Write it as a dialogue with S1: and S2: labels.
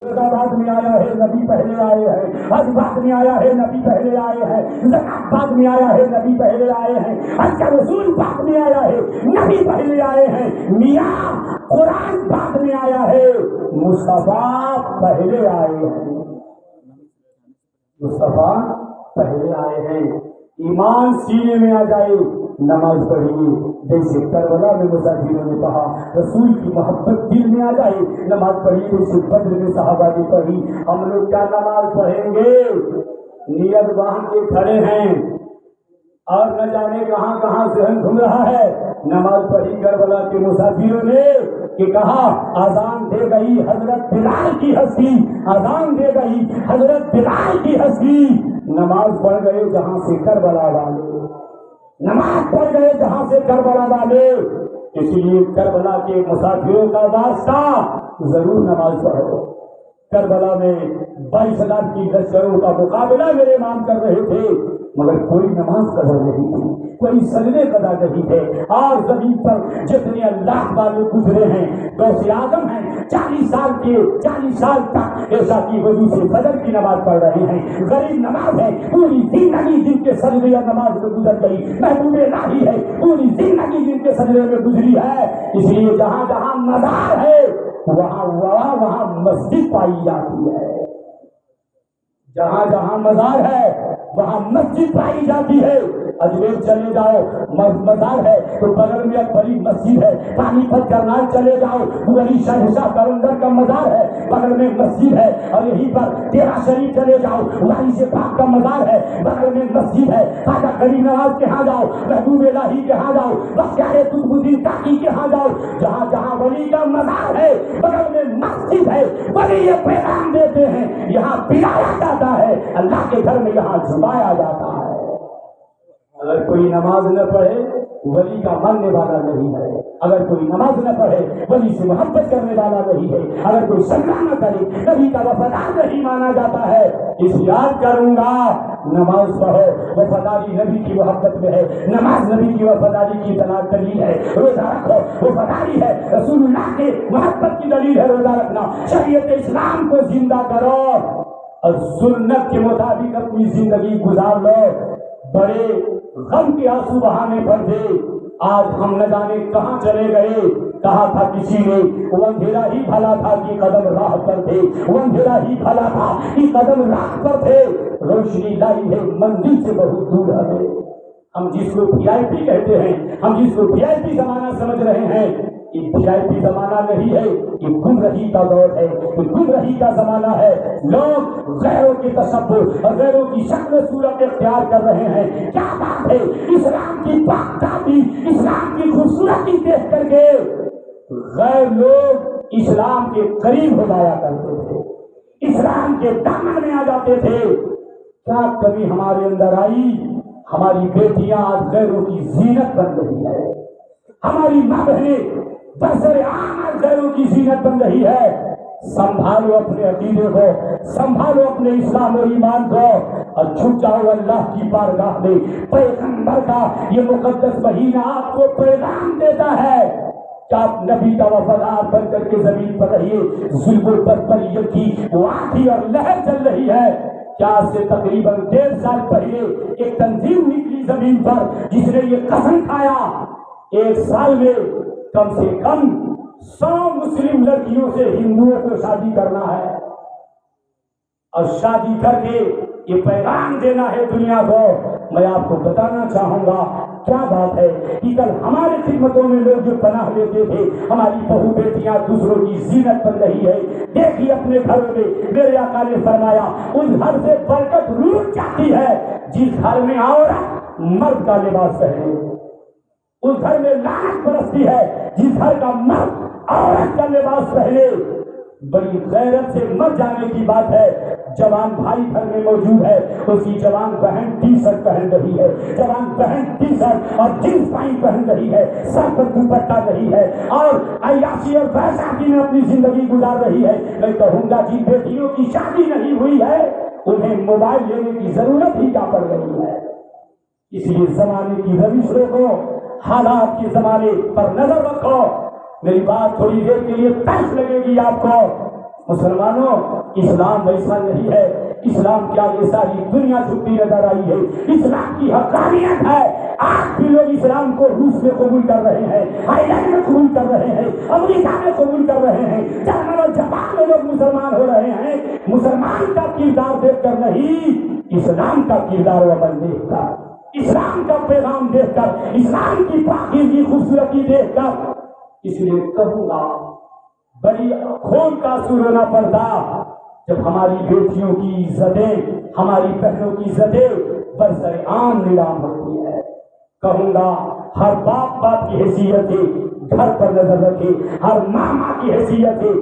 S1: بعد میں آیا ہے نبی پہلے آئے ہیں، حج بعد میں آیا ہے نبی پہلے آئے ہیں، زکات بعد میں آیا ہے نبی پہلے آئے ہیں، حج کا رسول بعد میں آیا ہے نبی پہلے آئے ہیں، میاں قرآن بعد میں آیا ہے، مصطفیٰ پہلے آئے ہیں، مصطفیٰ پہلے آئے ہیں۔ ایمان سینے میں آ جائے نماز پڑھیے، جیسے کربلا میں مسافروں نے کہا رسول کی محبت دل میں آ جائے نماز پڑھیے، جیسے بدر میں صحابہ نے پڑھی۔ ہم لوگ کیا نماز پڑھیں گے؟ نیت باندھ کے کھڑے ہیں اور نہ جانے کہاں کہاں ذہن گھوم رہا ہے۔ نماز پڑھی کربلا کے مسافروں نے کہ کہا اذان دے گئی حضرت بلال کی ہستی، اذان دے گئی حضرت بلال کی ہستی۔ نماز پڑھ گئے جہاں سے کربلا والے، نماز پڑھ گئے جہاں سے کربلا والے۔ اس لیے کربلا کے مسافروں کا واسطہ ضرور نماز پڑھو۔ کربلا میں 22,000 کی لشکروں کا مقابلہ میرے امام کر رہے تھے، مگر کوئی نماز قضا نہیں تھی، کوئی سجدے قضا نہیں تھے۔ اور زمین پر جتنے اللہ والے گزرے ہیں، غوث اعظم ہیں، 40 سال تک عشاء کی وضو سے فجر کی نماز پڑھ رہے ہیں، غریب نماز ہے، پوری زندگی جن کے سجدے اور نماز میں گزر گئی، محبوب الہی ہے، پوری زندگی جن کے سجدے میں گزری ہے۔ اس لیے جہاں جہاں مزار ہے وہاں مسجد پائی جاتی ہے، جہاں جہاں مزار ہے وہاں مسجد پائی جاتی ہے۔ اجمیر چلے جاؤ مزار ہے تو بغل میں ایک بڑی مسجد ہے، پانی پت کرنال چلے جاؤ وہی شہنشاہ کلندر کا مزار ہے، بغل میں مسجد ہے۔ اور یہیں پر تیرا شریف چلے جاؤ وہی سے پاک کا مزار ہے، بغل میں مسجد ہے۔ خواجہ غریب نواز کے ہاں جاؤ، محبوب الہی کے ہاں جاؤ، بختیار قطب الدین کاکی کے ہاں جاؤ، جہاں جہاں ولی کا مزار ہے بغل میں مسجد ہے۔ ولی یہ پیغام دیتے ہیں یہاں پلایا جاتا ہے، اللہ کے گھر میں یہاں جھمایا جاتا ہے۔ اگر کوئی نماز نہ پڑھے ولی کا ماننے والا نہیں ہے، اگر کوئی نماز نہ پڑھے ولی سے محبت کرنے والا نہیں ہے، اگر کوئی سجدہ نہ کرے نبی کا وفادار نہیں مانا جاتا ہے۔ اس یاد کروں گا نماز پڑھو، وفاداری نبی کی محبت میں ہے، نماز نبی کی وفاداری کی دلیل ہے، روزہ رکھو وفاداری ہے، رسول اللہ کے محبت کی دلیل ہے روزہ رکھنا۔ شریعت اسلام کو زندہ کرو اور سنت کے مطابق اپنی زندگی گزار لو۔ بڑے غم کے آنسو بہانے پر تھے، آج ہم نہ جانے کہاں چلے گئے۔ کہا تھا کسی نے وہ اندھیرا ہی بھلا تھا کہ قدم راہ پر تھے، وہ اندھیرا ہی بھلا تھا کہ قدم راہ پر تھے، روشنی لائی ہے منزل سے بہت دور ہے۔ ہم جس کو VIP کہتے ہیں، ہم جس کو VIP زمانہ سمجھ رہے ہیں، یہ VIP زمانہ نہیں ہے، یہ گمراہی کا دور ہے، یہ گمراہی کا زمانہ ہے۔ لوگ غیروں کے تصور اور غیروں کی شکل صورت اختیار کر رہے ہیں۔ کیا بات ہے، اسلام کی پاکدامنی، اسلام کی خوبصورتی دیکھ کر کے غیر لوگ اسلام کے قریب ہو جایا کرتے تھے، اسلام کے دامن میں آ جاتے تھے۔ کیا کبھی ہمارے اندر آئی ہماری بیٹیاں آج غیروں کی زینت بن رہی ہے، ہماری ماں بہنیں برسر عام آج غیروں کی زینت بن رہی ہے؟ سنبھالو اپنے عقیدے کو، سنبھالو اپنے اسلام و ایمان کو اور جھک جاؤ اللہ کی بارگاہ میں۔ پیغمبر کا یہ مقدس مہینہ آپ کو پیغام دیتا ہے کہ آپ نبی کا وفادار بن کر کے زمین پر رہیے۔ ظلم و بدبریت کی وادی اور لہر چل رہی ہے۔ کیا سے تقریباً 1.5 سال پہلے ایک تنظیم نکلی زمین پر جس نے یہ قسم کھایا 1 سال میں کم سے کم 100 مسلم لڑکیوں سے ہندوؤں کو شادی کرنا ہے، اور شادی کر کے یہ پیغام دینا ہے دنیا کو۔ میں آپ کو بتانا چاہوں گا کیا بات ہے کہ کل ہمارے خدمتوں میں لوگ جو پناہ لیتے تھے، ہماری بہو بیٹیاں دوسروں کی زینت بن رہی ہے۔ دیکھیے اپنے گھروں میں میرے آقا نے فرمایا اس گھر سے برکت روٹ جاتی ہے جس گھر میں عورت مرد کا لباس پہنے، اس گھر میں لعنت برستی ہے جس گھر کا مرد عورت کا لباس پہنے۔ بڑی غیرت سے مر جانے کی بات ہے، جوان بھائی گھر میں موجود ہے، اس کی جوان بہن ٹی شرٹ پہن رہی ہے، جوان بہن ٹی شرٹ اور جینس پینٹ پہن رہی ہے، سر پر دوپٹہ نہیں ہے اور عیاشی اور بیساکھی میں اپنی زندگی گزار رہی ہے۔ میں کہوں گا جن بیٹیوں کی شادی نہیں ہوئی ہے انہیں موبائل لینے کی ضرورت ہی کیا پڑ رہی ہے۔ اس لیے زمانے کی روش روکو، حالات کے زمانے پر نظر رکھو۔ میری بات تھوڑی دیر کے لیے تلخ لگے گی آپ کو، مسلمانوں اسلام ویسا نہیں ہے، اسلام کے آگے ساری دنیا جھکتی نظر آئی ہے، اسلام کی حقانیت ہے۔ آج بھی لوگ اسلام کو روس میں قبول کر رہے ہیں، آئرلینڈ میں قبول کر رہے ہیں، امریکہ میں قبول کر رہے ہیں، جرمن اور جاپان میں لوگ مسلمان ہو رہے ہیں۔ مسلمان کا کردار دیکھ کر نہیں، اسلام کا کردار و عمل دیکھ کر، اسلام کا پیغام دیکھ کر، اسلام کی پاکیزگی خوبصورتی دیکھ کر۔ اس لیے کہوں گا بڑی خون کا آنسو رونا پڑتا جب ہماری بیٹیوں کی عزتیں، ہماری بہنوں کی عزتیں برسر عام نیلام ہوتی ہے۔ کہوں گا ہر باپ کی حیثیت ہے گھر پر نظر رکھے، ہر ماں کی حیثیت ہے